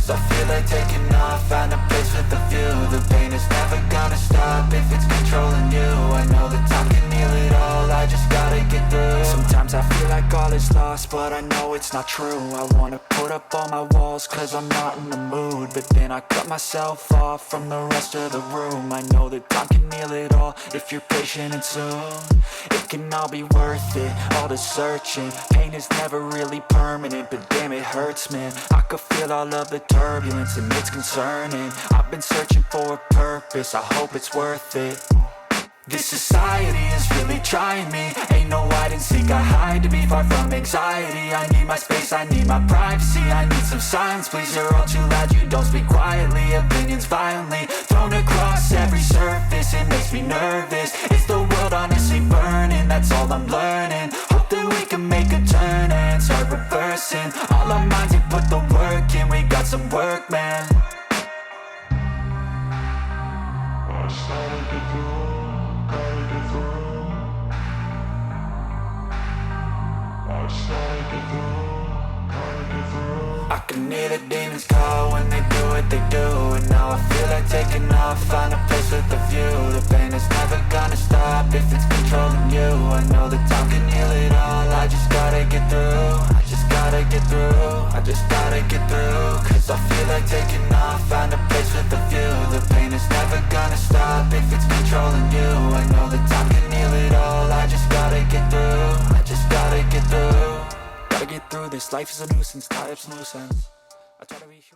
Cause I feel like taking off, find a place with a view. The pain is never gonna stop if it's controlling you. I know that time can heal it all, I just gotta get through. Sometimes I feel like all is lost, but I know it's not true. I wanna put up all my walls cause I'm not in the mood, but then I cut myself off from the rest of the room. I know that time can heal it all if you're patient, and soon it can all be worth it, all the searching. Pain is never really permanent, but damn it hurts, man. I could feel all of the turbulence and it's concerning. I've been searching for a purpose, I hope it's worth it. This society is really trying me. Ain't no hide and seek, I hide to be far from anxiety. I need my space, I need my privacy. I need some silence, please, you're all too loud. You don't speak quietly, opinions violently thrown across every surface. It makes me nervous, is the world honestly burning? That's all I'm learning. Hope that we can make a turn and start reversing all our minds and put the work in. We got some work, man. I just gotta get through. I can hear the demons call when they do what they do. And now I feel like taking off, find a place with a view. The pain is never gonna stop if it's controlling you. I know that time can heal it all, I just gotta get through. I just gotta get through, I just gotta get through. Cause I feel like taking off, find a place with a view. The pain is never gonna stop if it's controlling you. I know that time can heal it all, I just gotta get through. I just gotta get through. Gotta get through this, life is a nuisance, tie up some loose ends. I try to be sure.